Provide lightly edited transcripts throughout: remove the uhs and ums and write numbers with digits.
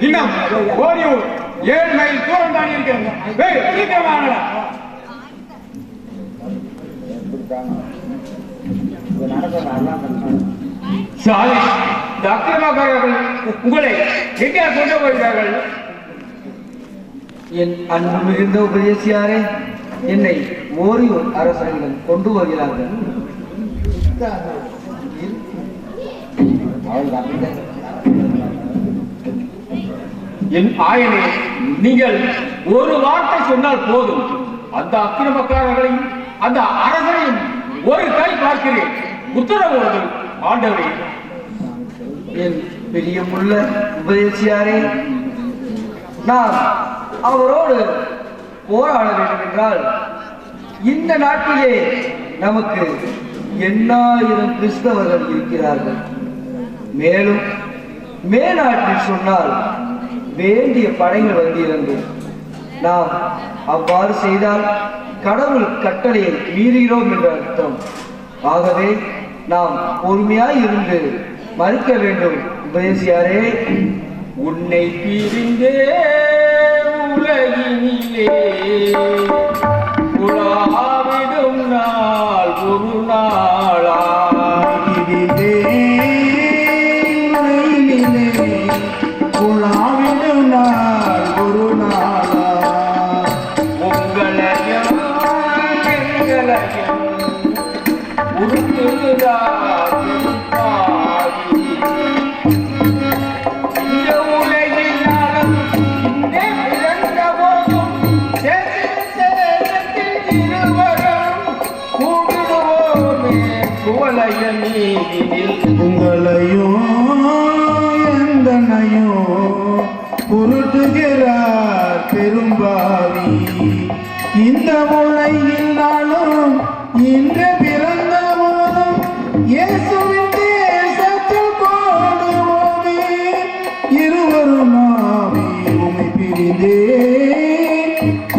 இன்னும் ஓரியூர் 7 மைல் தூரம் தான் இருக்கிறது. சீக்கிரமாக சாலை டாக்டர் உங்களை எங்கே கொண்டு போகிறார்கள்? என் அன்பு மிகுந்த உபதேசியாரே, என்னை ஓரியூர் அரசனிடம் கொண்டு வருகிறார்கள். என் ஆயனே, நீங்கள் ஒரு வார்த்தை சொன்னால் போதும், அந்த அக்கிரமக்காரர்களையும் அந்த அரசனையும் ஒரு கை பார்க்கிறேன். உத்தரவு ஆண்டவரே. என் பிரியமுள்ள உபதேசியாரே, நாம் அவரோடு போராட வேண்டும் என்றால் இந்த நாட்டிலே நமக்கு 8000 கிறிஸ்தவர்கள் இருக்கிறார்கள். மேலும் மேநாட்டில் சொன்னால் வேண்டிய படைகள் வந்திருந்தோம். நாம் அவ்வாறு செய்தால் கடவுள் கட்டளையை மீறுகிறோம் என்ற அர்த்தம். ஆகவே நாம் பொறுமையாய் இருந்து மறுக்க வேண்டும். உபதேசியாரே, உன்னை பிரிந்தே உலகினிலே உலாவிடும் நாள் ஒரு நாளா உலாவிடும் நாள் ஒரு நாளா உங்களையும் எங்களையும் உருட்டுகிறார் உங்களையும் எந்தனையும் உருட்டுகிறார் பெரும்பாவி. இந்த உலகில் நாளும் இன்று பிறந்த போதும் இயேசுவின் தேசத்தில் போடுவோமே. இருவரும் நாமே உமை பிரிந்தே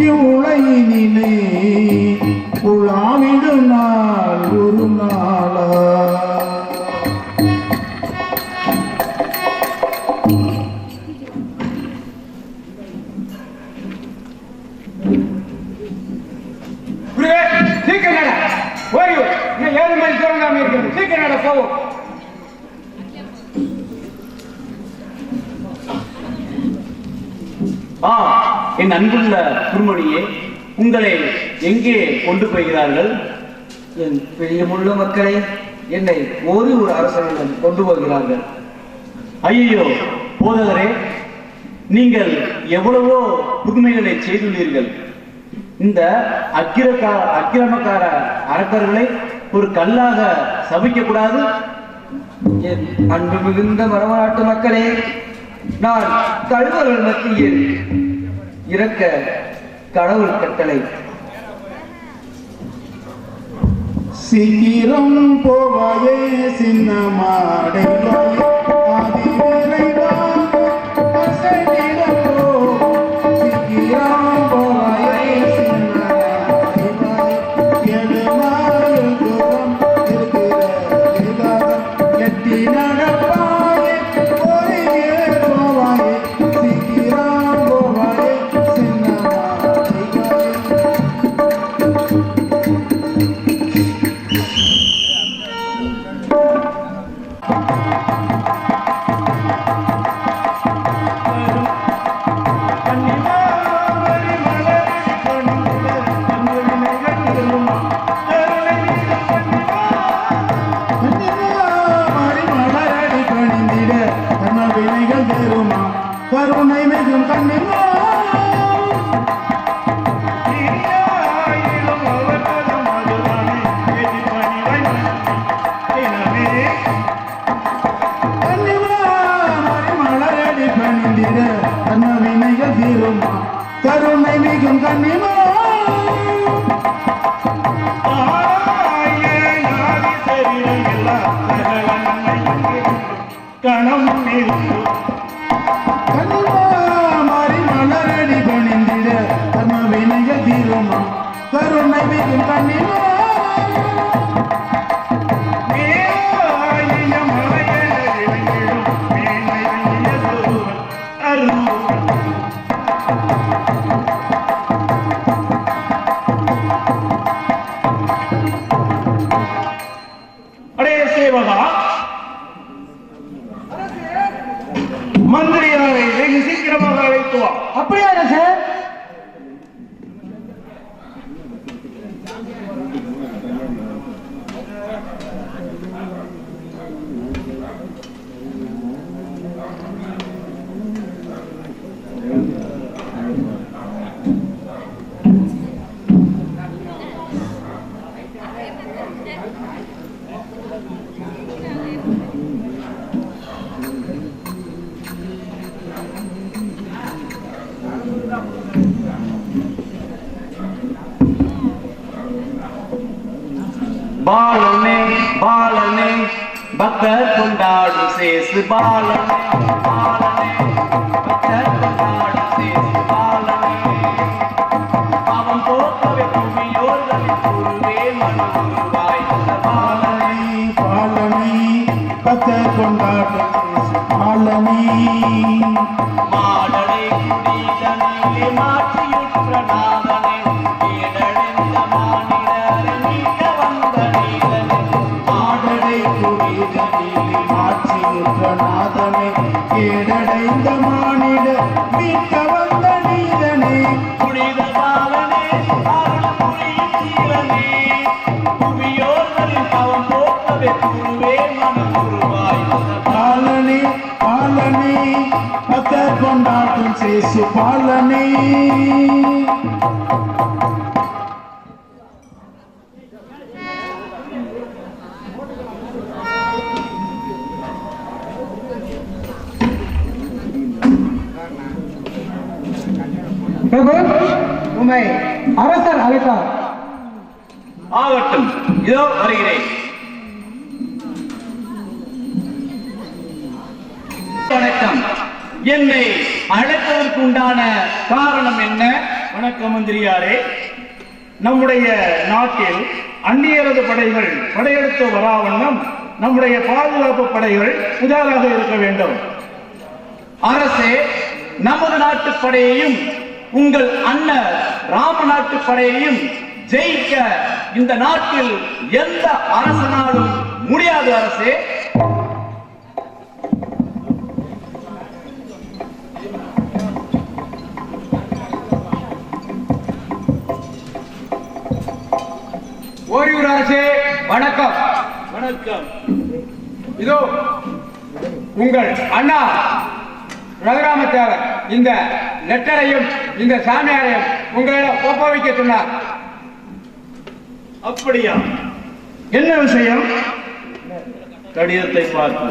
இவ்வுலகினிலே உலாவிடும் நாள் ஒரு நாளா. சீக்கிரம் நட. ஓரியூர் 7 மைல் தூரம் தான் இருக்கிறது. சீக்கிரம் நட, போவோம். என் அன்புள்ள குருமணியே, உங்களை எங்கே கொண்டு போகிறார்கள்? என் பிரியமுள்ள மக்களே, என்னை ஓரியூர் அரசனிடம் கொண்டு போகிறார்கள். ஐயோ போதகரே, நீங்கள் புதுமைகளை செய்துள்ளீர்கள். இந்த அக்கிரமக்கார அரக்கர்களை ஒரு கல்லாக சபிக்க கூடாது. என் அன்பு மிகுந்த மரமநாட்டு மக்களே, நான் கழுவர்கள் மத்தியில் இறக்க கடவுள் கட்டளை. சீக்கிரம் போவாயே சின்ன மாடை கருணை மிகும் கண்ணில் மலரடி பணிந்திட கண்ணவினைகள் தீருமா கருணை மிகும் கண்ணில் கணம் மாறி மலரடி பணிந்திட கண்ணவினைகள் தீருமா கருணை மிகும் கண்ணில் மந்திரியாரை வெகு சீக்கிரமாக அழைத்து வா. அப்படியா அரசே? பாலனே பாலனே பக்தர் கொண்டாடும் சேசு பாலனே பாலனே பக்தர் கொண்டாடும் சேசு பாலனே அவன் போக்கவே புவியோர்களின் குருவே மனுவாய் பாலனை பாலனை கத்தர் கொண்டாடும் இயேசு பாலனை மாடலை குடிதனிலே மாற்றியுற்ற நாதனே கேடழிந்த மானிடரை மீட்க வந்த நீதனே ஆடடை குடிதனில் மாற்றியுற்ற நாதனை கேடடைந்த மானிட மீட்க வந்த நீதனே புனித பாலனே அருள் புரியும் சீலனே புவியோர்களின் அவன் போக்கவே குருவே மனுவாய் பாலனை பாலனை கத்தர் கொண்டாடும் இயேசு பாலனை பிரபு, உம்மை அரசர் அழைத்தார். ஆகட்டும், இதோ வருகிறேன். வணக்கம். என்னை அழைப்பதற்கு உண்டான காரணம் என்ன? வணக்கம் மந்திரியாரே. நம்முடைய நாட்டில் அந்நியரது படைகள் படையெடுத்து வராவண்ணம் நம்முடைய பாதுகாப்பு படைகள் உதாராக இருக்க வேண்டும். அரசே, நமது நாட்டு படையையும் உங்கள் அண்ணன் ராம நாட்டு படையையும் ஜெயிக்க இந்த நாட்டில் எந்த அரசனாலும் முடியாது அரசே. ஓரியூர் அரசே வணக்கம். வணக்கம். இதோ உங்கள் அண்ணா ரகுராமத்தேவர் இந்த லெட்டரையும் இந்த சாமியாரையும் உங்களிடம் ஒப்படைக்க சொன்னார். அப்படியா? என்ன விஷயம்? கடிதத்தை பார்த்து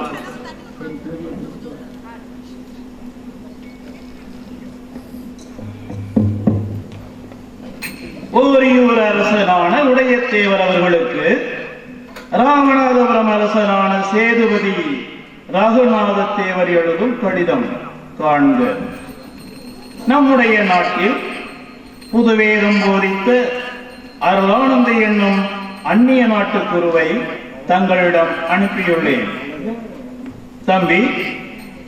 ஓரியூர் அரசனான உடையத்தேவர் அவர்களுக்கு ராமநாதபுரம் அரசனான சேதுபதி ரகுநாத தேவர் எழுதும் கடிதம் காண்க. நம்முடைய நாட்டில் புதுவேதம் போதித்த அருளானந்த என்னும் அந்நிய நாட்டு குருவை தங்களிடம் அனுப்பியுள்ளேன். தம்பி,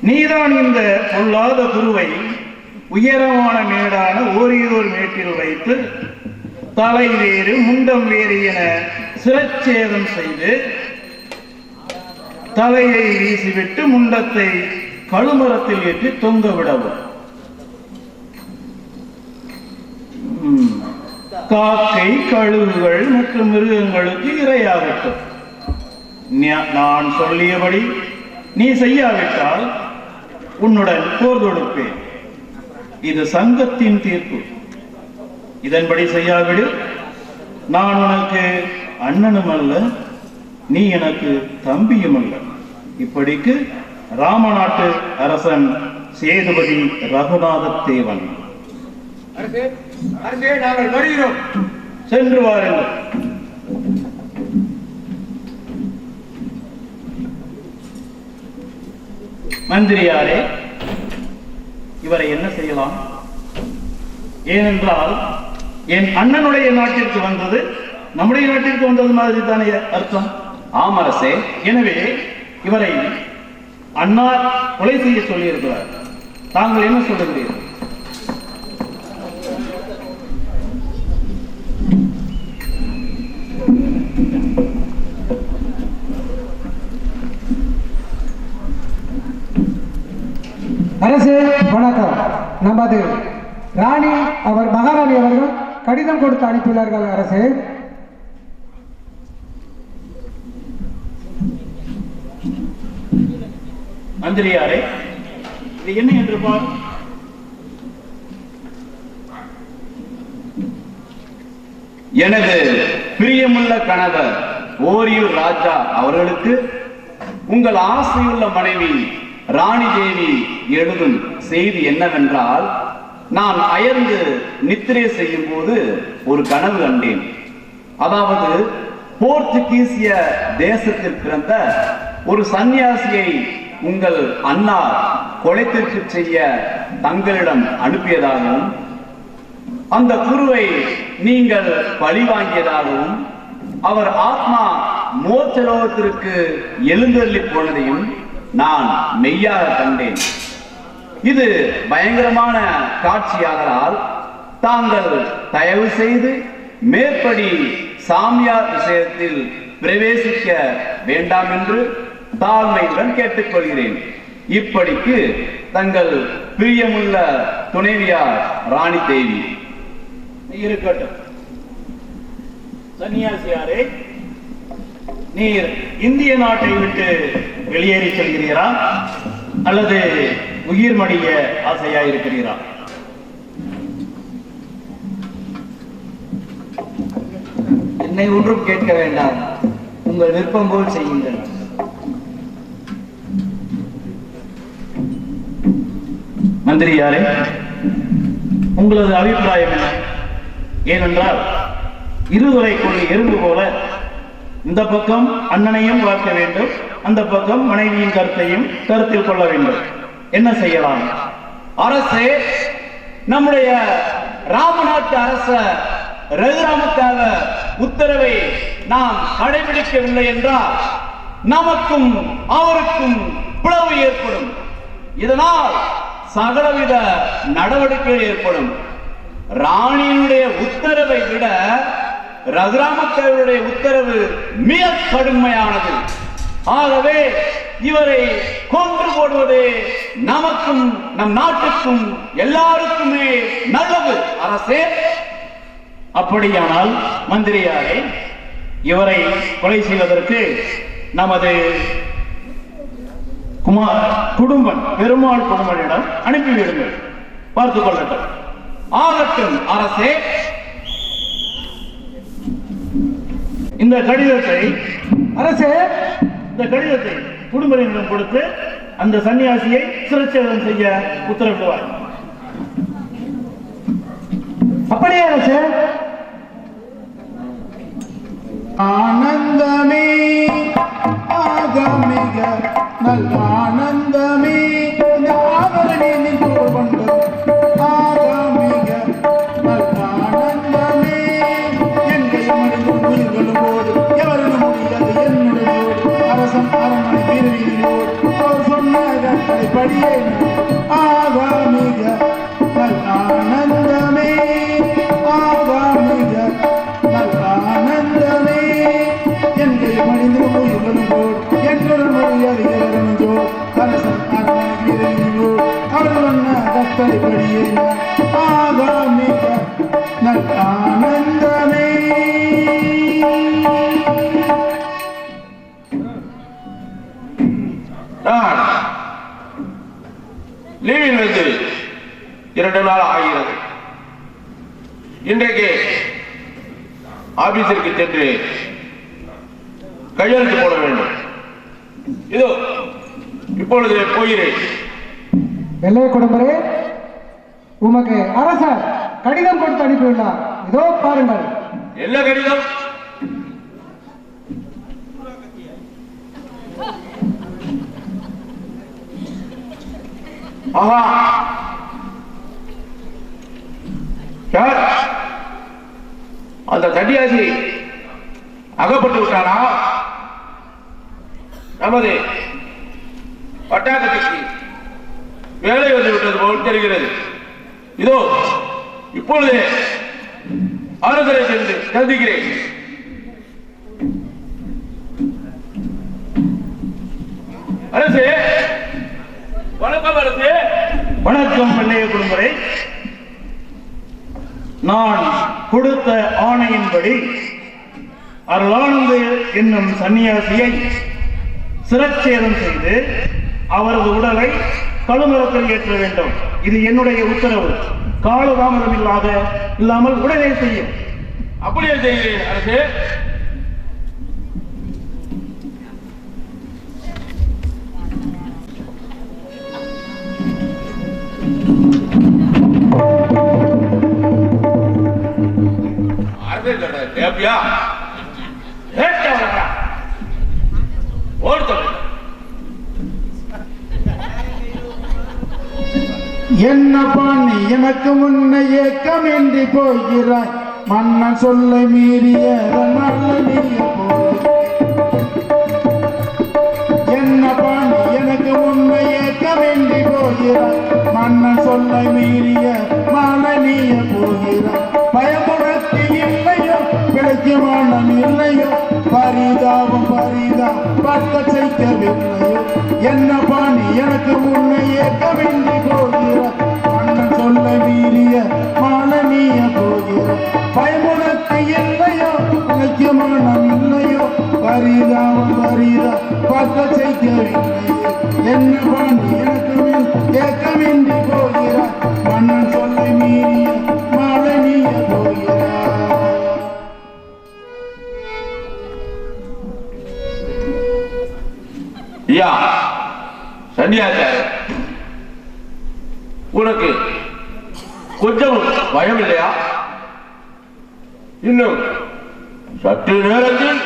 நீதான் இந்த பொல்லாத குருவை உயரமான மேடான ஓரியூர் மேட்டில் வைத்து தலை வேறு முண்டம் வேறு என சிரச்சேதம் செய்து தலையை வீசிவிட்டு முண்டத்தை கழுமரத்தில் ஏற்றி தொங்க விடவும். காக்கை, கழுகுகள் மற்றும் மிருகங்களுக்கு இரையாகட்டும். நான் சொல்லியபடி நீ செய்யாவிட்டால் உன்னுடன் போர் தொடுப்பேன். இது சங்கத்தின் தீர்ப்பு. இதன்படி செய்யாவிடு நான் உனக்கு அண்ணனும் அல்ல, நீ எனக்கு தம்பியும் அல்ல. இப்படிக்கு ராமநாட்டு அரசன் சேதுபதி ரகுநாத தேவன். அரசே, அரசே, நாங்கள் வருகிறோம். சென்று வாருங்கள். மந்திரியாரே, இவரை என்ன செய்யலாம்? ஏனென்றால் என் அண்ணனுடைய நாட்டிற்கு வந்தது நம்முடைய நாட்டிற்கு வந்தது மாதிரி தானே அர்த்தம். ஆமரசே, எனவே இவரை அண்ணா கொலை செய்ய சொல்லியிருக்கிறார். தாங்கள் என்ன சொல்லுகிறீர்கள்? அரசே வணக்கம். நமது ராணி மகாராணி அவர்கள் கடிதம் கொடுத்து அனுப்பியுள்ளார்கள் அரசே. மந்திரியாரே, இது என்ன என்று பார். எனது பிரியமுள்ள கணவர் ஓரியூர் ராஜா அவர்களுக்கு உங்கள் ஆசையுள்ள மனைவி ராணி தேவி எழுதும் செய்தி என்னவென்றால், நான் அயர்ந்து நித்திரை செய்யும் போது ஒரு கனவு கண்டேன். அதாவது போர்த்துகீசிய தேசத்தில் பிறந்த ஒரு சன்னியாசியை உங்கள் அண்ணா கொலைத்திற்கு செய்ய தங்களிடம் அனுப்பியதாகவும், அந்த குருவை நீங்கள் பழி வாங்கியதாகவும், அவர் ஆத்மா மோட்சலோகத்திற்கு எழுந்தருளி போனதையும் நான் மெய்யாக கண்டேன். இது பயங்கரமான காட்சியாதலால் தாங்கள் தயவு செய்து மேற்படி சாமியார் விஷயத்தில் பிரவேசிக்க வேண்டாம் என்று தாழ்மையுடன் கேட்டுக்கொள்கிறேன். இப்படிக்கு தங்கள் பிரியமுள்ள துணைவியார் ராணி தேவி. இருக்கட்டும். சன்னியாசியாரே, நீர் இந்திய நாட்டை விட்டு வெளியேறி செல்கிறீரா அல்லது உயிர் மடிய ஆசையா இருக்கிறீரா? என்னை ஒன்றும் கேட்க வேண்டாம், உங்கள் விருப்பம் போல் செய்யுங்கள். மந்திரியாரே, உங்களது அபிப்பிராயம் என்ன? ஏனென்றால் இருவரை கொண்டு எறும்பு போல இந்த பக்கம் அண்ணனையும் வளர்க்க வேண்டும், அந்த பக்கம் மனைவியின் கருத்தையும் கருத்தில் கொள்ள வேண்டும். என்ன செய்யலாம்? அரசே, நம்முடைய ராமநாட்டு அரசர் ரகுராமுக்காக உத்தரவை நாம் கடைபிடிக்கவில்லை என்றால் நமக்கும் அவருக்கும் பிளவு ஏற்படும். இதனால் சகலவித நடவடிக்கைகள் ஏற்படும். ராணியினுடைய உத்தரவை விட ரகுராமத்தேவருடைய உத்தரவு மிக கடுமையானது. ஆகவே இவரை கொன்று போடுவதே நமக்கும் நம் நாட்டுக்கும் எல்லாருக்குமே நல்லது. அரசே, அப்படியானால் மந்திரியாரே, இவரை கொலை செய்வதற்கு நமது குடும்பம் பெருமாள் குடும்பத்திடம் அனுப்பிவிடுங்கள், பார்த்துக் கொள்ளட்டும். ஆகட்டும் அரசே. இந்த கடிதத்தை அரசே, குடும்பத்தினரிடம் கொடுத்து அந்த சன்னியாசியை சிரச்சேதம் செய்ய உத்தரவிடுவார். அப்படியே அரசே. ஆனந்தமே ஆகமிக நல்ல ஆனந்தமே ஆதரணின் கொண்டு ஆகமிக நல்ல ஆனந்தமே எங்கள் மனித உயிர்களோடு எவரும் முடியாது என்னோடு அரசன் அரண்மனை வீரவினோடு அவர் சொன்ன படியே ஆகமிக நல்ல ஆனந்தமே ஆகமிக நல்ல ஆனந்தமே எங்கள் மனித உயிர்களோடு என்னோடு முடியாது எவரும் அரசன் அரண்மனை வீரவினோடு அவர் சொன்ன படியே ஆகமிக நல்ல ஆனந்தமே. லீவில் வந்து 2 நாள் ஆகிறது. இன்றைக்கு ஆபீஸிற்கு சென்று கையெழுத்து போட வேண்டும். இதோ இப்பொழுது போகிறேன். வெள்ளைய குடும்பரே, உமக்கு அரசர் கடிதம் கொடுத்து அனுப்பியுள்ளார். இதோ பாருங்கள். என்ன கடிதம்? ஆஹா, சார், அந்த சன்னியாசி அகப்பட்டு விட்டாரா? நமது வட்டாரத்துக்கு வேலை வந்து விட்டது போல் தெரிகிறது. இதோ இப்பொழுது அரசரை சென்று சந்திக்கிறேன். அரசே, வணக்கம் அரசே. வணக்கம் பிள்ளைய குடும்பரை. நான் கொடுத்த ஆணையின்படி அருளானந்த என்னும் சன்னியாசியை சிரச்சேதம் செய்து அவரது உடலை கழுமரத்தில் ஏற்ற வேண்டும். இது என்னுடைய உத்தரவு. காலதாமதம் இல்லாமல் உடனே செய்யும். அப்படியே செய்கிறேன் அரசே. என்னப்பா நீ எனக்கு முன்ன ஏக்கமின்றி போகிறாய், மன்னன் சொல்லை மீறிய என்னப்பா நீ எனக்கு முன்ன ஏக்கமின்றி போகிறாய், மன்னன் சொல்லை மீறிய மாலனிய போகிறாய். பயமுடத்து இல்லையோ பிழைக்கு மன்னன் இல்லையோ, பரிதாபம் பக்க செய்யவில்லையோ. என்னப்பா நீ எனக்கு முன்ன ஏக்கமின்றி போகிறாய், மன்னன் சொல்லை மீறிய மாலனிய போகிறாய். பயமுடத்து இல்லையோ பிழைக்கு மன்னன் இல்லையோ, பரிதாபம் பக்க செய்யவில்லையோ. என்னப்பா நீ எனக்கு ஏக்கமின்றி போகிறாய், மன்னன் சொல்லை மீறிய மாலனிய போகிறாய். ஐயா சன்னியாச்சாரி, உனக்கு கொஞ்சம் பயம் இல்லையா? இன்னும் சற்று நேரத்தில்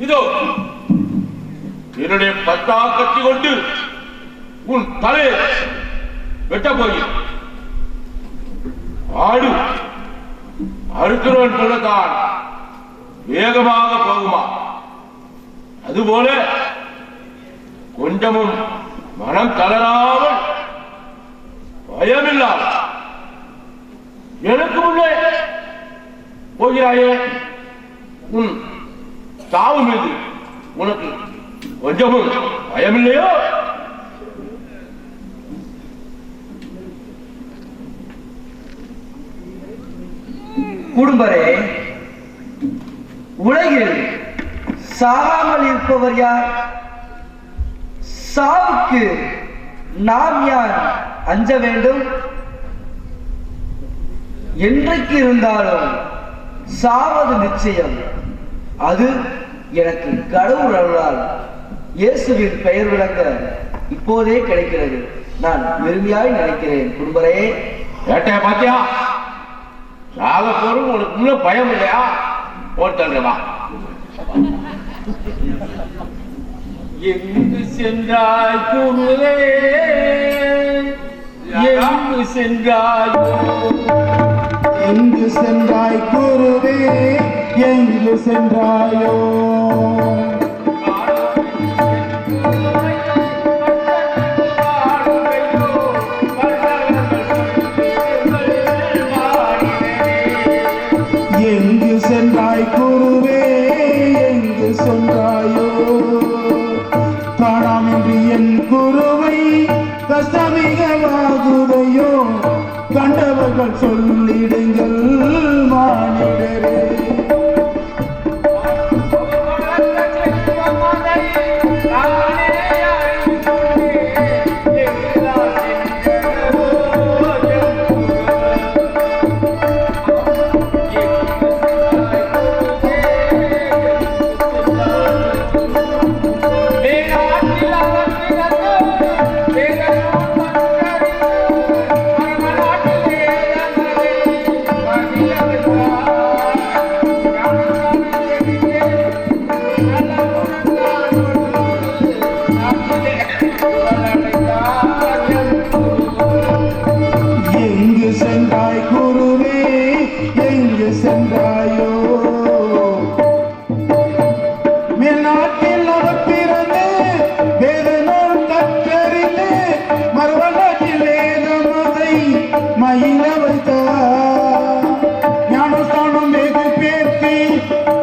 இதோ என்னுடைய பத்தா கத்தி கொண்டு உன் தலை வெட்ட போய் ஆடு அறுக்கிறவன் போலத்தான் வேகமாக போகுமா? அதுபோல கொஞ்சமும் மனம் தளராமல் பயமில்லாமல் எனக்கு முன்னே போகிறாயே, உன் சாவு மீது உனக்கு கொஞ்சமும் பயமில்லையோ? குடும்பரே, உலகில் சாகாமல் இருப்பவர் யார்? சாவுக்கு நாம் யார் அஞ்ச வேண்டும்? என்றைக்கு இருந்தாலும் சாவது நிச்சயம். அது எனக்கு கடவுள் அருளால் இயேசுவின் பெயர் விளங்க இப்போதே கிடைக்கிறது. நான் பெருமையாய் நினைக்கிறேன். குடும்பரே, ஏட்டைய பாத்தியா, சாக போறோம், உனக்கு இன்னும் பயம் இல்லையா? போட்டா எங்கு சென்றாய் குருவே, எங்கு சென்றாய், எங்கு சென்றாய் குருவே, எங்கு சென்றாயோ? எங்கு சென்றாய் குருவே, எங்கு சென்றாயோ? காணாமின்றி என் குருவை கஷ்டமிகவாகுதையோ, கண்டவர்கள் சொல்லிடுங்கள் மானிடரே.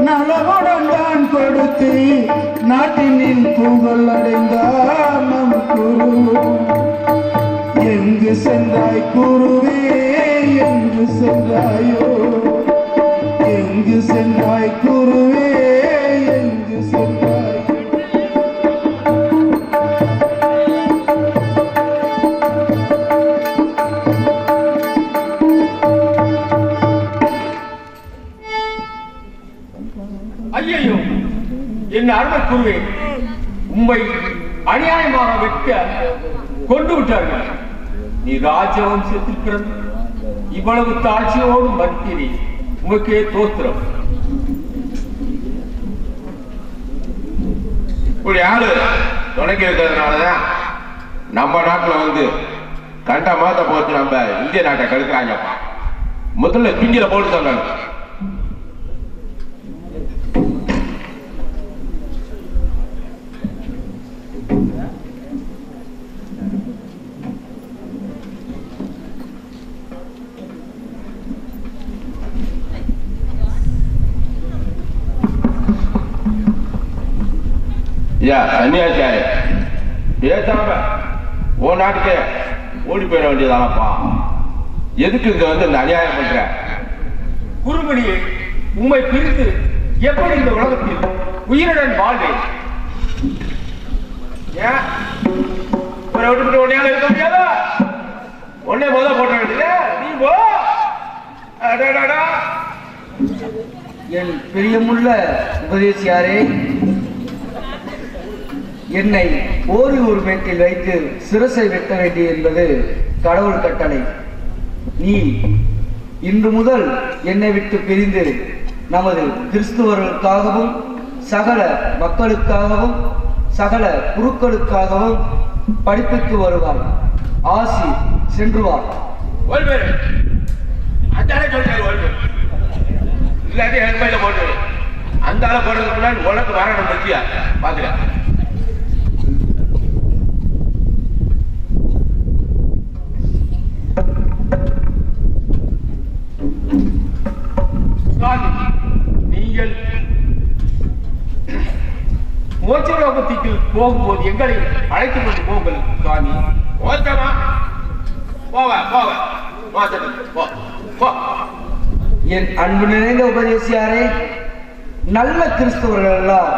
நலமுடன் தான் கொடுத்து நாட்டினில் புகழ் அடைந்தார் நம் குரு. எங்கு சென்றாய் குருவே, எங்கு சென்றாயோ, எங்கு சென்றாய் குருவே, எங்கு சென்றாய். ஐயோ, என் அருமை குருவே, உம்மை அநியாயமாக வெட்ட கொண்டு விட்டார்கள். நீ ராஜவம்சத்தில் பிறந்து இவ்வளவு தாட்சியோடு மறுத்தீரே, உமக்கே தோத்திரம். இப்படி யாரு தொடங்கி இருக்கிறதுனாலதான் நம்ம நாட்டுல வந்து கண்ட மாத்த போட்டு நம்ம இந்திய நாட்டை கெடுக்கிறாங்கப்பா. முதல்ல பிஞ்சில போட்டு சொன்னாங்க. சன்னியாச்சாரி பேசாம ஓ நாட்டுக்கே ஓடி போயிட வேண்டியதானப்பா. எதுக்கு இங்க வந்து இந்த அநியாயம் பண்ற? குருமணியை உண்மை பிரித்து எப்படி இந்த உலகத்தில் உயிருடன் வாழ்வேன்? ஏன் விட்டுவிட்டு உன்னையால இருக்க முடியாதா? உன்னை முதல் போட்ட வேண்டியது நீ போ. என் பிரியமுள்ள உபதேசியாரே, என்னை ஓரியூர் மேட்டில் வைத்து சிரசை வெட்ட வேண்டிய என்பது கடவுள் கட்டளை. நீ இன்று முதல் என்னை விட்டு பிரிந்து நமது கிறிஸ்துவர்களுக்காகவும் சகல மக்களுக்காகவும் சகல குருக்களுக்காகவும் படிப்புக்கு வருவார். ஆசி சென்று வா. அந்த ஆளை போடுறதுக்கு முன்னாடி உனக்கு வரணும் பத்தியா பாக்குறேன். நீங்கள் மோட்சலோகத்திற்கு போகும்போது எங்களை அழைத்துக் கொண்டு போங்கள் சுவாமி. மோட்சமா? என் அன்பு நிறைந்த உபதேசியாரே, நல்ல கிறிஸ்தவர்கள் எல்லாம்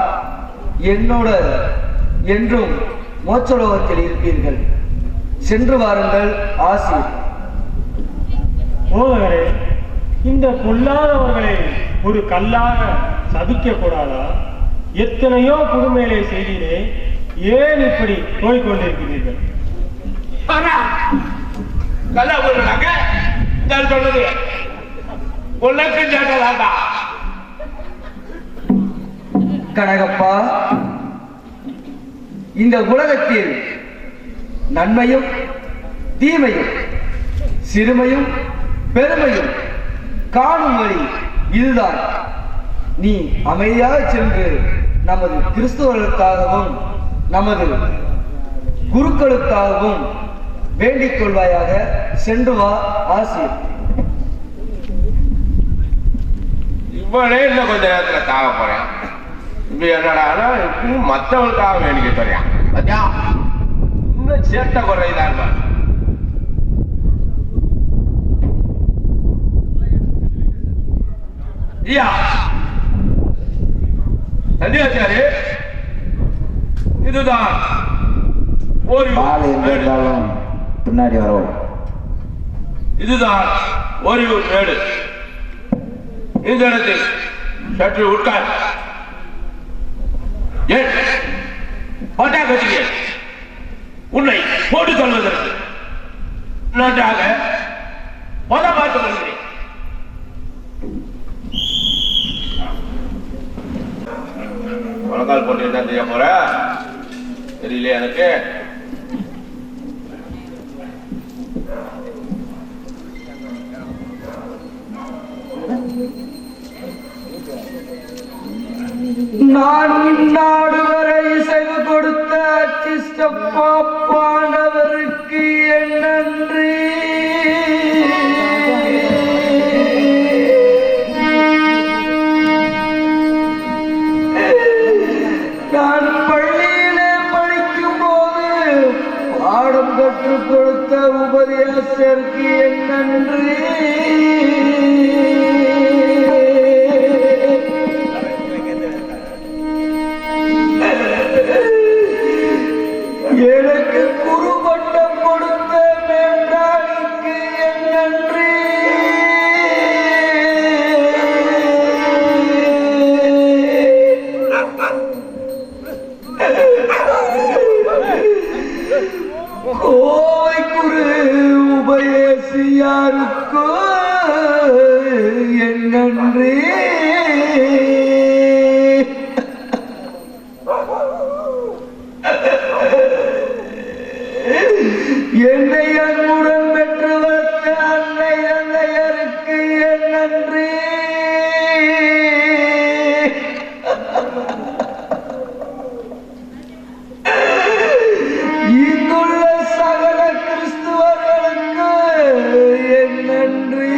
என்னோட என்றும் மோட்சலோகத்தில் இருப்பீர்கள். சென்று வாருங்கள். ஆசி. போதகரே, இந்த பொல்லாதவர்களை ஒரு கல்லாக சபிக்க கூடாதா? எத்தனையோ புதுமைகளை செய்தீரே, ஏன் இப்படி போய்கொண்டிருக்கிறீர்கள்? கனகப்பா, இந்த உலகத்தில் நன்மையும் தீமையும் சிறுமையும் பெருமையும் காணும் வழி இதுதான். நீ அமைதியாக சென்று நமது கிறிஸ்துவர்களுக்காகவும் நமது குருக்களுக்காகவும் வேண்டிக் கொள்வாயாக. சென்று வா. ஆசி. இவனே இன்னும் கொஞ்ச நேரத்துல தாக போறேன். இப்ப என்னடா இப்பவும் மற்றவங்களுக்காக வேண்டிக்க போறேன். பத்தியா இன்னும் சேட்டை குறையிதான். சன்னியாச்சாரி, இதுதான் பின்னாடி வரும். இதுதான் ஓரியூர் மேடு. இந்த இடத்தில் சற்று உட்கார். ஏன் பட்டா கட்சிக்கு உன்னை போட்டு சொல்வதற்கு நன்றாக பதம் பார்த்து கொள்கிறேன். முழங்கால் போட்டு என்ன செய்ய போற தெரியல எனக்கு. நான் இந்நாடு வரை இசைவு கொடுத்த அச்சிஷ்டப்பா பாண்டவருக்கு என் நன்றி. உபதேசருக்கு என் நன்றி. எனக்கு குருபட்டம் கொடுத்த மேண்டாளிக்கு என் நன்றி. கோவை குரு உபயசியாருக்கு என் நன்றி. என்னை அன்புடன் பெற்று வந்த அன்னை அன்னையருக்கு என் நன்றி. இங்குள்ள சகல கிறிஸ்துவர்களுக்கு என் நன்றி.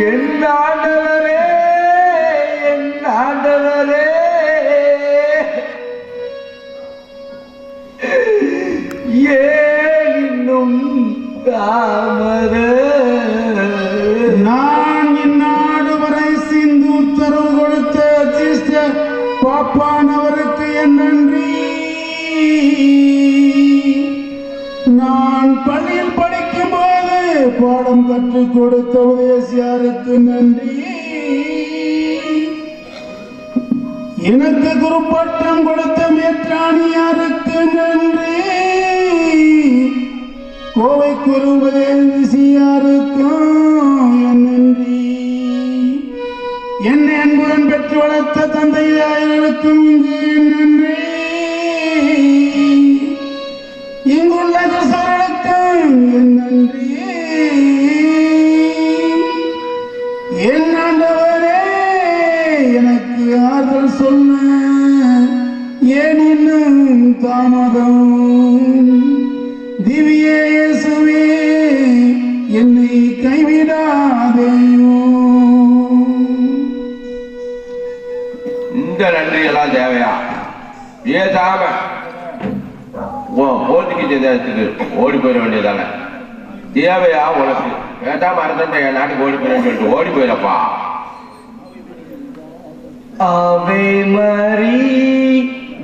என் ஆண்டவரே, என் ஆண்டவரே, ஏன் இன்னும் தாமத? நான் இந்நாடு வரை சிந்து உத்தரவு கொடுத்த சிஸ்டர் பாப்பானவருக்கு என் நன்றி. நான் பள்ளியில் படிக்கும் போது பாடம் கற்றுக் கொடுத்த உதயசியாருக்கு நன்றி. எனக்கு குருப்பட்டம் கொடுத்த மேற்றாணியாருக்கு நன்றி. கோவை குரு உபதேசியாருக்கும் என் நன்றி. என்னை அன்புடன் பெற்று வளர்த்த தந்தையாயர்களுக்கும் இங்கு என் நன்றி. இங்குள்ள கிறிஸ்தவர்களுக்கும் என் நன்றி. என் ஆண்டவரே, எனக்கு ஆறுதல் சொல்ல ஏன் இன்னும் தாமதம்? திவ்ய இயேசுவே, என்னை கைவிடாதேயோ. இந்த நன்றி எல்லாம் தேவையா? ஏதாம போர்த்துகீஸ் தேசத்துக்கு ஓடி போயிட வேண்டியதானே தேவையா உனக்கு? ஏதாம அரசன் என் நாட்டுக்கு ஓடி போயிடன்னு சொல்லிட்டு ஓடி போயிடப்பா. ஆவே மரி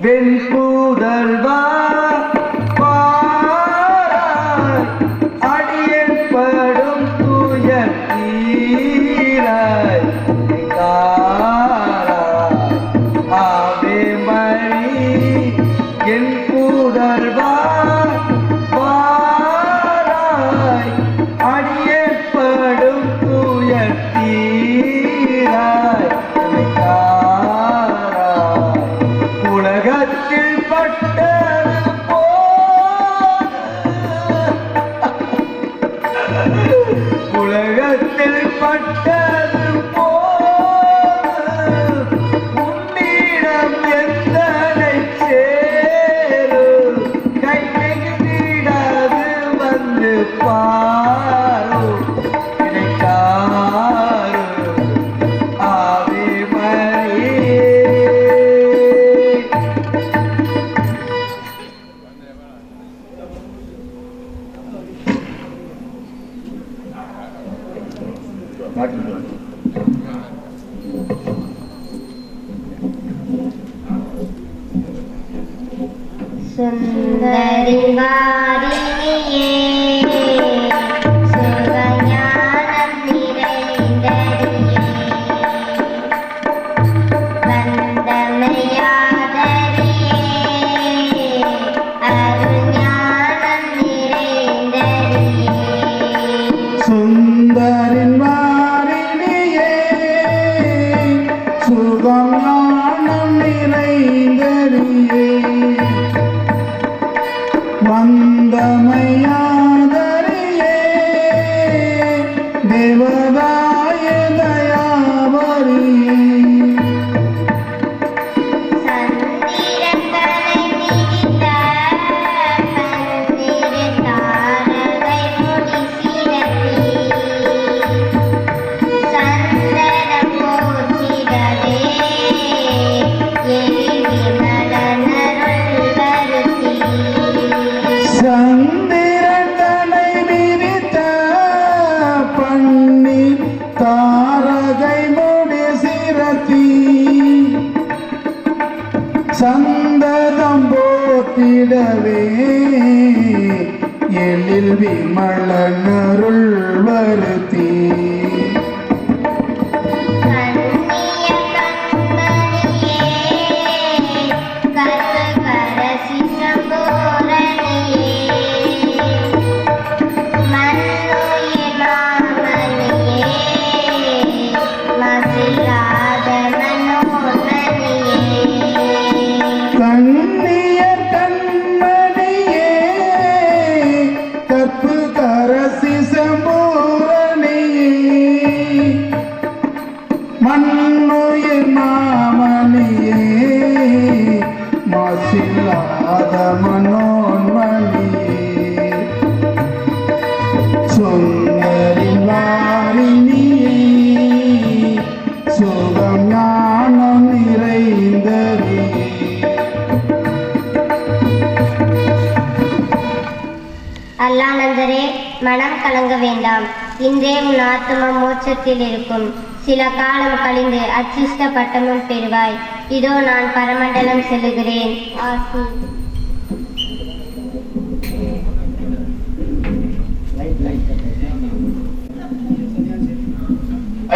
வெண்புதல்வா பாராய், அடியேன் படும் துயர் தீராய் காராய். ஆவே மரி என் புதல்வா பாராய், அடியேன் படும் துயர் தீராய் காராய். உலகத்தில் பட்டது உலகத்தில் பட்டது உன்னிடம் எத்தனை சேரும், கை நெகிழ்ந்திடாது வந்து பாரு கிடைக்காரு. ஆவே மரியே. சுந்தரி வாரிணியே, சுகஞானம் நிறைந்தரியே, வந்தமையாதரியே, அருஞானம் நிறைந்தரியே. சுந்தரின் வாரிணியே, சுகம் ஞானம் நிறைந்தரியே, வந்தமையாதரியே, தேவதாய தயாவரியே. சந்திரக்கலை மிகுந்த பன்னிரு தாரகை முடி சிரத்தி, சந்தனம் போற்றிடவே எழில் விமல மனம் கலங்க வேண்டாம். இன்றே உன் ஆத்மா மோட்சத்தில் இருக்கும். சில காலம் கழிந்து அச்சிஷ்ட பட்டமும் பெறுவாய். இதோ நான் பரமண்டலம் செல்லுகிறேன். ஆசி.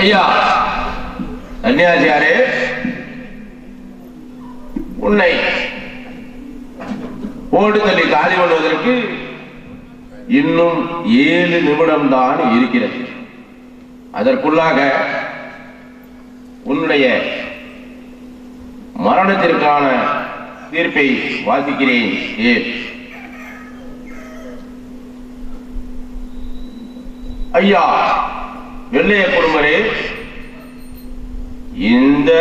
ஐயா சன்னியாசியாரே, உன்னை போட்டு தள்ளி காலி பண்ணுவதற்கு இன்னும் 7 நிமிடம் தான் இருக்கிறது. அதற்குள்ளாக உன்னுடைய மரணத்திற்கான தீர்ப்பை வாசிக்கிறேன். ஐயா வெள்ளைய குடும்பரே, இந்த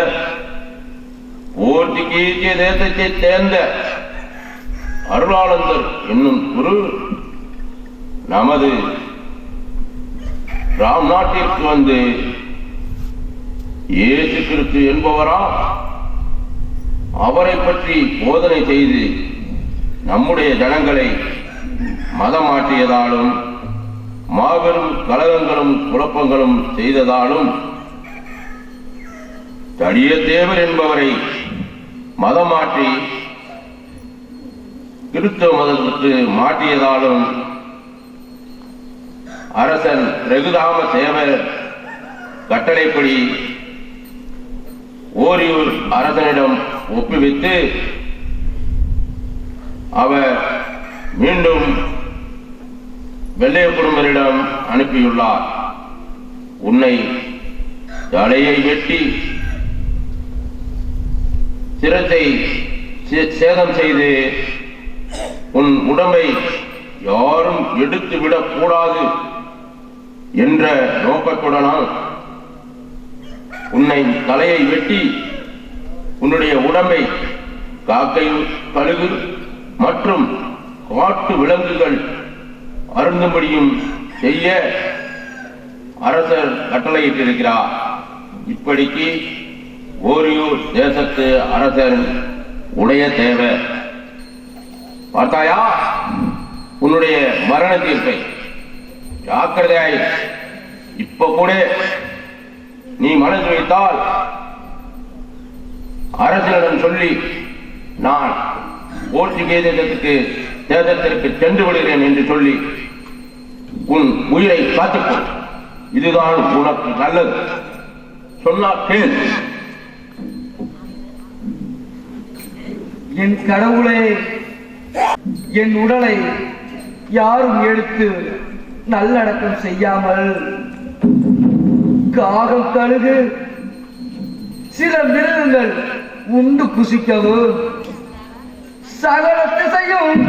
போர்த்துகீசிய தேசத்தை சேர்ந்த அருளானந்தர் என்னும் குரு நமது ராம் நாட்டிற்கு வந்து இயேசு கிறிஸ்து என்பவரா அவரை பற்றி போதனை செய்து நம்முடைய ஜனங்களை மதம் மாற்றியதாலும் மாபெரும் கலகங்களும் குழப்பங்களும் செய்ததாலும் தடிய தேவர் என்பவரை மதம் மாற்றி கிறிஸ்தவ மதத்திற்கு மாற்றியதாலும் அரசன் ரகுதாம சேவர் கட்டளைப்படி ஓரியூர் அரசனிடம் ஒப்புவித்து அவர் மீண்டும் வெள்ளைய குடும்பரிடம் அனுப்பியுள்ளார். உன்னை தலையை வெட்டி சிரத்தை சேதம் செய்து உன் உடம்பை யாரும் எடுத்துவிடக் கூடாது என்ற நோக்கத்துடனால் உன்னை தலையை வெட்டி உன்னுடைய உடம்பை காக்கை, கழுகு மற்றும் காட்டு விலங்குகள் அருந்தும்படியும் செய்ய அரசர் கட்டளையிட்டிருக்கிறார். இப்படிக்கு ஓரியூர் தேசத்து அரசர் உடைய தேவை. பார்த்தாயா உன்னுடைய மரண தீர்ப்பை? ஜாக்கிரதையாய். இப்ப கூட நீ மனது வைத்தால் அரசனிடம் சொல்லி நான் போர்த்துகீசிய தேசத்திற்கு சென்று விடுகிறேன் என்று சொல்லி உன் உயிரை காத்துக்கொள். இதுதான் உனக்கு நல்லது. சொன்னா கேள். என் கடவுளே, என் உடலை யாரும் எடுத்து நல்லடக்கம் செய்யாமல் காகம், கழுகு, சில மிருகங்கள் உண்டு புசிக்கவும் சகல திசையும்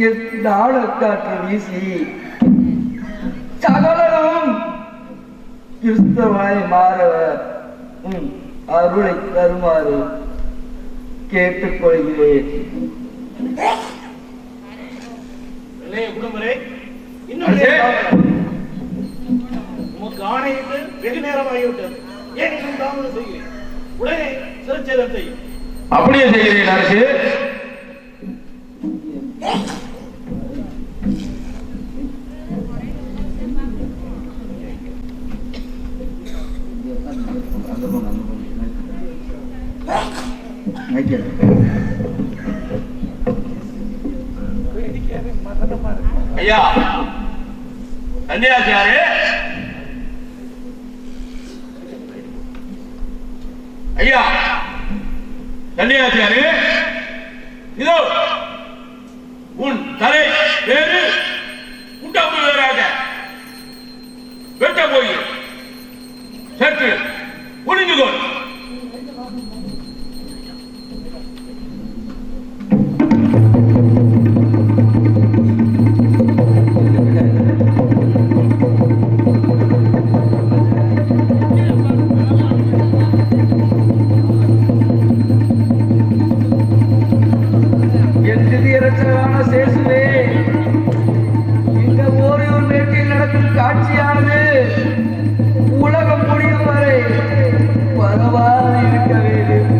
என் நாடக்காற்று வீசி சகலரும் கிறிஸ்தவாய் மாற அருளை தருமாறு கேட்டுக்கொள்கிறேன். குடும்பரே, இன்னும் உமக்கு ஆணையிட்டு வெகு நேரமாகிவிட்டது. ஏன் இன்னும் தாமதம் செய்கிறேன்? உடனே சிரச்சேதம் செய்யும். அப்படியே செய்கிறேன் அரசு. ஐயா சன்னியாசியாரே, ஐயா சன்னியாசியாரே, இதோ உன் தலை வேறு உடம்பு வேறாக வெட்ட போய் சற்று குனிந்துகொள். காட்சியானது உலகம் முடியும் வரை பரவாது இருக்க வேண்டும்.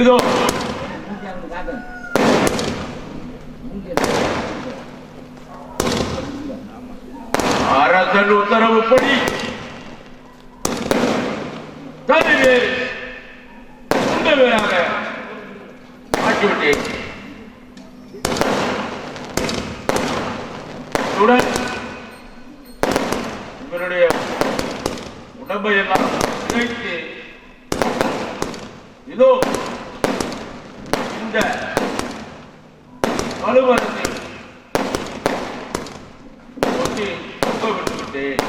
இதோ அரசன் உத்தரவுப்படி தலைவேறு வேறாக ஆக்கிவிட்டேன். இவருடைய உடம்பை எல்லாம் இணைத்து இதோ இந்த வலுவரத்தை ஒட்டி விட்டுவிட்டேன்.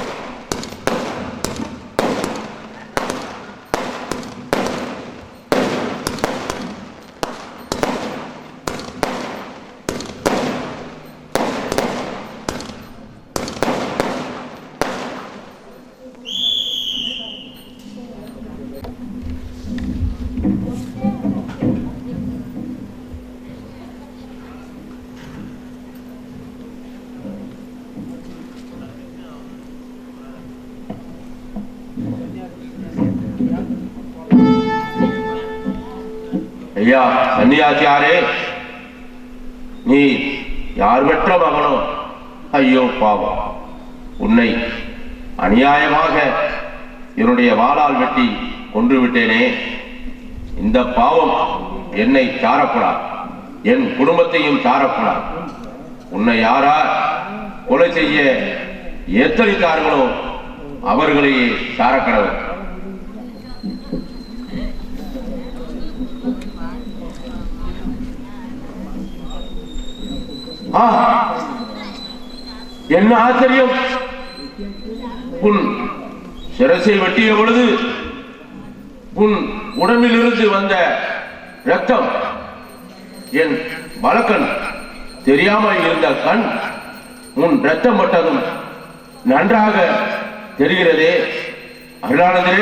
ஐயா சன்னியாசியாரே, நீ யார் பெற்ற மகனோ? ஐயோ பாவம், உன்னை அநியாயமாக என்னுடைய வாளால் வெட்டி கொன்று விட்டேனே. இந்த பாவம் என்னை சாரக்கூடாது, என் குடும்பத்தையும் சாரக்கூடாது. உன்னை யாரார் கொலை செய்ய எத்தனைத்தார்களோ அவர்களையே சாரக்கடவர். என்ன ஆச்சரியம்! உன் சிரசை வெட்டிய பொழுது உன் உடம்பில் இருந்து வந்த ரத்தம் என் வழக்கன் தெரியாமல் இருந்த கண் உன் ரத்தம் பட்டதும் நன்றாக தெரிகிறதே. அருளானதே,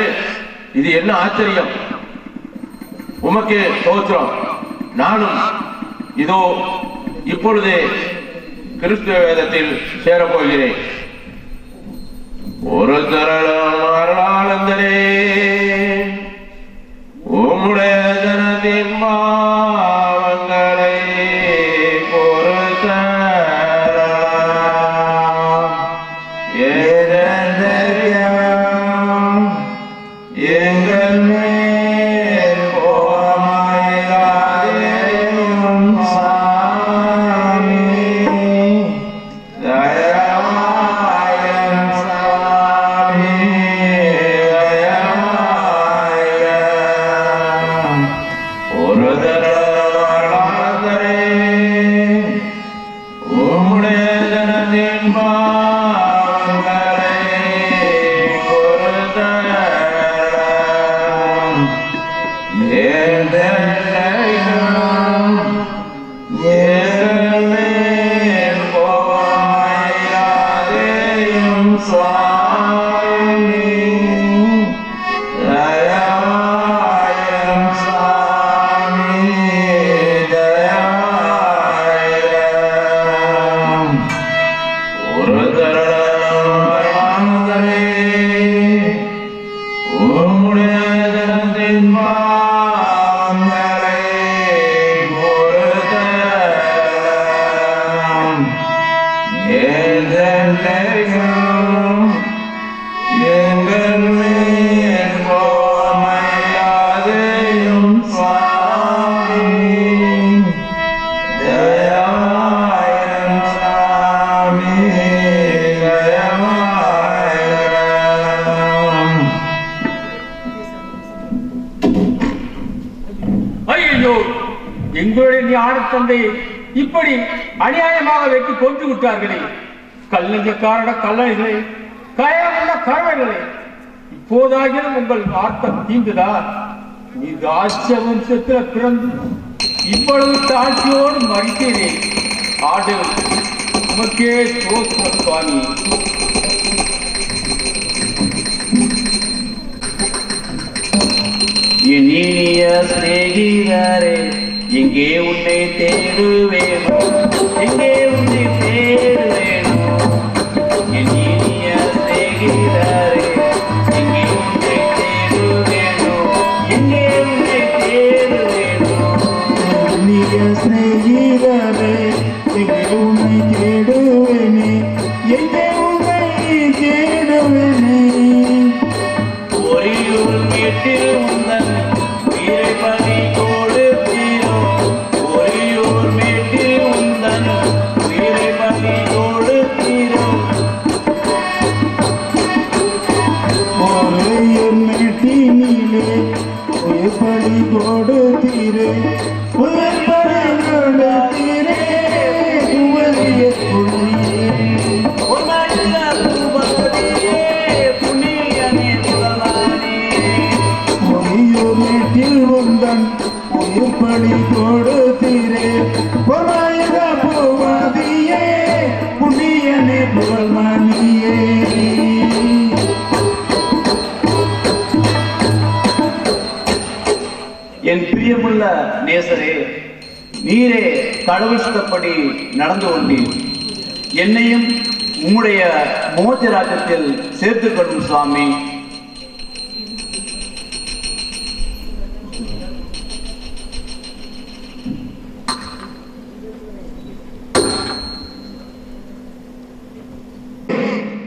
இது என்ன ஆச்சரியம்! உமக்கே தோற்றம். நானும் இதோ இப்பொழுதே கிறிஸ்துவ வேதத்தில் சேரப்போகிறேன். ஒரு தரளம் அருளானந்தரே, உம்முடைய ஜனத்தின் பாவங்களை பொறுத்தரலாம். எங்கள் மேல் கோபமாயிராதேயும் சாமி, தயவாயம் சாமி, தயவாயம். ஒரு தரே உம்முடைய ஜனத்தின் பாவங்களை பொறுத்தரலாம். எங்கள் மேல் கோபமாயிராதேயும் சாமி, தயவாயம் சாமி, தயவாயம். ஒரு தரே உம்முடைய ஜனத்தின் பாவங்களை பொறுத்தரலாம். எங்கள் மேல் கோபமாயிராதேயும் சாமி, தயவாயம் சாமி, தயவாயம். ஐயோ, எங்களுடைய ஞான தந்தையை இப்படி அநியாயமாக வெட்டி கொன்று விட்டார்களே. கல்லஞ்சக்காரட கல்லணைகளே, கயமுள்ள கரவைகளே, இப்போதாகிலும் உங்கள் ஆர்த்தம் தீண்டுதா? நீ ராஜ வம்சத்தில் பிறந்து இவ்வளவு தாழ்ச்சியோடு மறித்தேனே. ஆடு உமக்கே தோற்றம் சுவாமி. என் இனிய சிநேகிதரே, எங்கே உன்னை தேடுவேனோ, எங்கே உன்னை தேடுவேனோ. என் இனிய சிநேகிதரே, எங்கே உன்னை தேடுவேனோ, எங்கே உன்னை தேடுவேனோ. மேட்டில் உந்தன் உயிரை பலி கொடுத்தீரோ ஒரியூர் மேட்டில் உந்தன் உயிரை பலி கொடுத்தீரோ ஒரையூர் மேட்டினிலே உயிர் பலி கொடுத்தீரே உயிர் பலி கொடுத்தீரே உவரிய குழியே ஒரு நல்ல பூபதியே புண்ணியனே புகழானே ஒரியூர் மேட்டில் உந்தன் உயிர் பலி கொடுத்தீரே பொறாயிர பூவாதியே புண்ணியனே புகழ்மணியே என் பிரியமுள்ள நேசரே, நீரே கடவுள் சித்தப்படி நடந்து கொண்டீர். என்னையும் உம்முடைய மோட்ச ராஜ்யத்தில் சேர்த்துக் கொள்ளும் சுவாமி.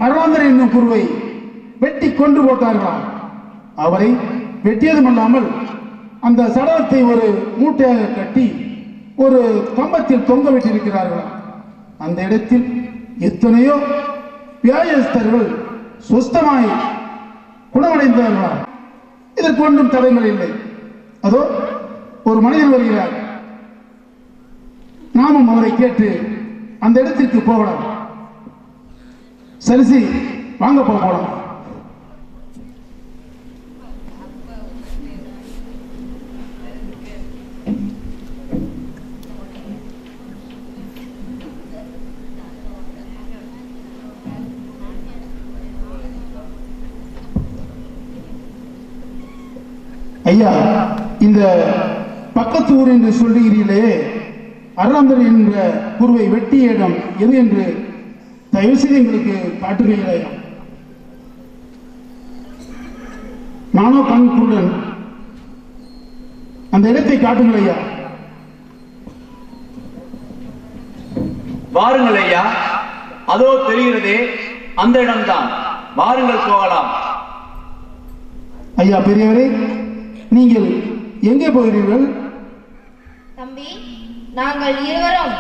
அருளாந்தர் என்னும் குருவை வெட்டி கொன்று போட்டார்களாம். அவரை வெட்டியதுமல்லாமல் அந்த சடலத்தை ஒரு மூட்டையாக கட்டி ஒரு கம்பத்தில் தொங்க விட்டிருக்கிறார்களாம். அந்த இடத்தில் எத்தனையோ வியாயஸ்தர்கள் சுஸ்தமாய் குணமடைந்தார்களாம். இதற்கு ஒன்றும் தடங்கள் இல்லை. அதோ ஒரு மனிதன் வருகிறார். நாமும் அவரை கேட்டு அந்த இடத்திற்கு போகலாம். சரிசி, வாங்க போகலாம். ஐயா, இந்த பக்கத்து ஊர் என்று சொல்லுகிறீர்களே, அருளாந்தர் என்ற குருவை வெட்டிய இடம் எது என்று தயவு செய்து எங்களுக்கு காட்டுகிறீர்கள் ஐயா. நானோ கண் குருடன், அந்த இடத்தை காட்டுங்கள் ஐயா. வாருங்கள் ஐயா, அதோ தெரிகிறதே அந்த இடம்தான். வாருங்கள் போகலாம். ஐயா பெரியவரே, நீங்கள் எங்கே போகிறீர்கள்? தம்பி, நாங்கள் இருவரும்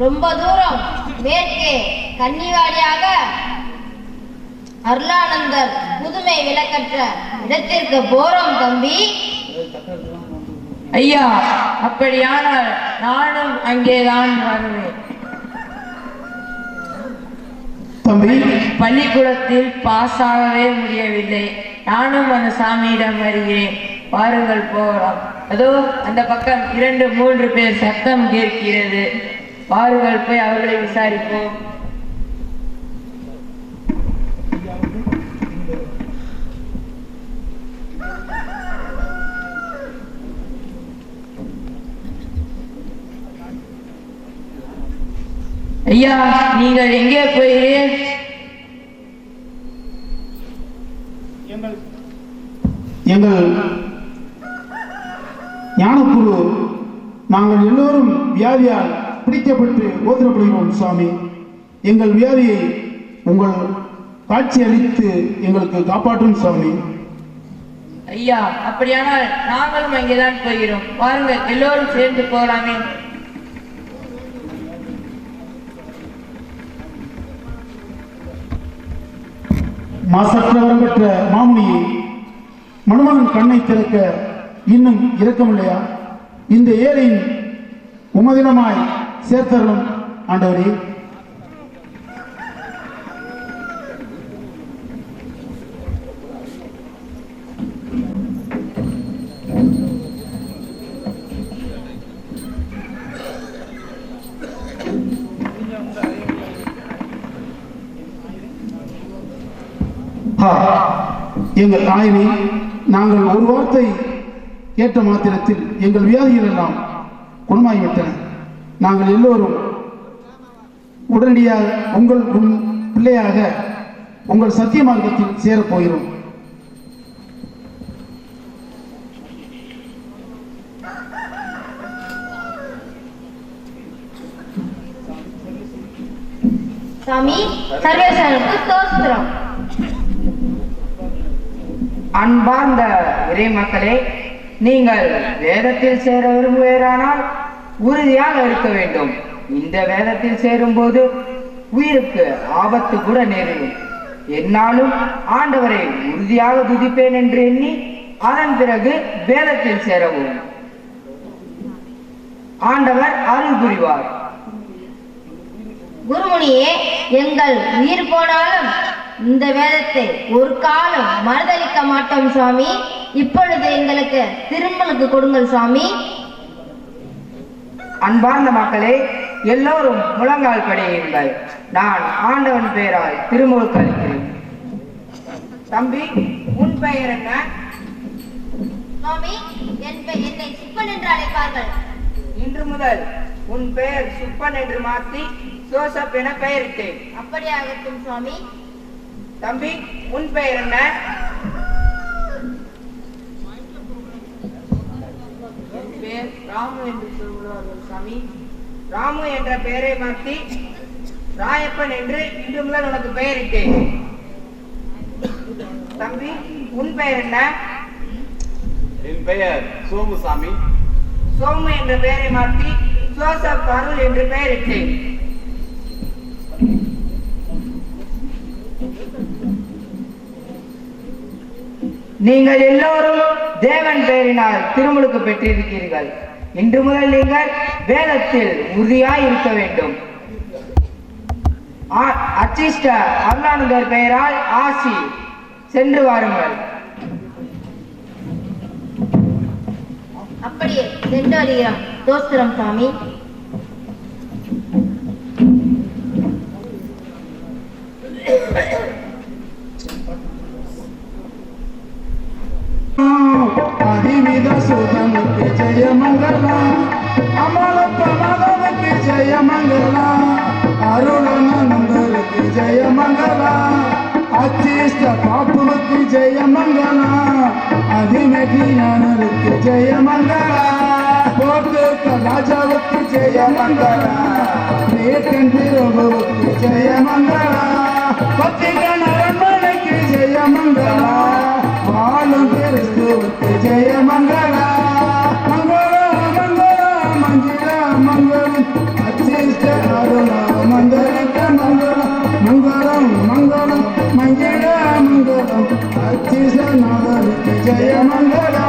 ரொம்ப தூரம் மேற்கே கன்னிவாடியாக அருளானந்தர் புதுமை விளக்கற்ற இடத்திற்கு போறோம் தம்பி. ஐயா, அப்படியானால் நானும் அங்கேதான் வருவேன். தம்பி, பள்ளிக்கூடத்தில் பாஸ் ஆகவே முடியவில்லை. நானும் அந்த சாமியிடம் வருகிறேன். வாருங்கள் போகலாம். அதோ அந்த பக்கம் 2-3 பேர் சத்தம் கேட்கிறது. வாருங்கள் போய் அவர்களை விசாரிப்போம். ஐயா, நீங்கள் எங்கே போகிறீர்கள்? எங்கள் ஞானக்குரு நாங்கள் எல்லோரும் வியாதியால் பிடிக்கப்பட்டு ஓதரப்படுகிறோம் சுவாமி. எங்கள் வியாதியை உங்கள் காட்சி அளித்து எங்களுக்கு காப்பாற்றும் சுவாமி. ஐயா, அப்படியானால் நாங்களும் அங்கேதான் போகிறோம். வாருங்கள், எல்லோரும் சேர்ந்து போகலாமே. மாசற்ற வரம் பெற்ற மாமுனியை மனுமகன் கண்ணை திறக்க இன்னும் இரக்கமில்லையா? இந்த ஏழையின் உமதினமாய் சேர்த்தருளும் ஆண்டவரே. எங்கள் தாயினி, நாங்கள் ஒரு வார்த்தை கேட்ட மாத்திரத்தில் எங்கள் வியாதிகள் எல்லாம் குணமாகிவிட்டன. நாங்கள் எல்லோரும் உடனடியாக உங்கள் பிள்ளையாக உங்கள் சத்திய மார்க்கத்தில் சேரப்போகிறோம். சாமி, சர்வேஸ்வரனுக்கு ஸ்தோத்திரம். அன்பார்ந்த இறை மக்களே, நீங்கள் வேதத்தில் சேர விரும்புவீரானால் உறுதியாக இருக்க வேண்டும். இந்த வேதத்தில் சேரும்போது உயிருக்கு ஆபத்து கூட நேரிடும். என்னாலும் ஆண்டவரை உறுதியாக துதிப்பேன் என்று எண்ணி அதன் பிறகு வேதத்தில் சேரவும். ஆண்டவர் அருள் புரிவார். குருமுனியே, எங்கள் உயிர் போனாலும் இந்த வேதத்தை ஒரு காலம் மறுதளிக்க மாட்டோம் சுவாமி. இப்பொழுது எங்களுக்கு திருமலுக்கு கொடுங்கள் சுவாமி. அன்பார்ந்த மக்களே, எல்லோரும் முழங்கால் படியுங்கள். நான் ஆண்டவன் பெயரால் திருமுழுக்கு அளிக்கிறேன். தம்பி, உன் பெயர் என்ன? சுவாமி, என்னை சுப்பன் என்று அழைப்பார்கள். இன்று முதல் உன் பெயர் சுப்பன் என்று மாற்றி ஜோசப் என பெயரிட்டேன். அப்படியாகட்டும் சுவாமி. தம்பி, உன் பெயர் என்ன? என் பெயர் ராமு என்று சொல்கிறார்கள் சாமி. ராமு என்ற பெயரை மாற்றி ராயப்பன் என்று இன்று முதல் உனக்கு பெயரிட்டேன். தம்பி, உன் பெயர் என்ன? என் பெயர் சோமுசாமி. சோமு என்ற பெயரை மாற்றி ஜோசப் அருள் என்று பெயரிட்டேன். நீங்கள் எல்லோரும் தேவன் பெயரினால் திருமுழுக்கு பெற்றிருக்கிறீர்கள். இன்று முதல் நீங்கள் வேதத்தில் உறுதியாய் இருக்க வேண்டும். அச்சிஷ்ட அருளானந்தர் பெயரால் ஆசி. சென்று வாருங்கள். அப்படியே சென்று வருகிறோம். தோஸ்திரம் சுவாமி. அதிவித சுதனுக்கு ஜெயமங்கலா, அமலப்ப மதனுக்கு ஜெயமங்கலா, அருளனந்தருக்கு ஜெயமங்கலா, அச்சிஷ்ட பாப்புவுக்கு ஜெயமங்கலா, அதிமெகியானருக்கு ஜெயமங்கலா, போக்கு ராஜாவுக்கு ஜெயமங்கலா, நேற்றன் பிரபுவுக்கு ஜெயமங்கலா, பத்திகன் அரண்மனைக்கு ஜெயமங்கலா, வாழும் கிறிஸ்துவுக்கு ஜெயமங்கலா, மங்களா மங்களா மஞ்சிரா மங்களம், அச்சிஷ்ட அருளா மந்தரிக்க மங்களம், மங்களம் மங்களம் மஞ்சிரா மங்களம், அச்சிஷ்ட நாதருக்கு ஜெயமங்கலா.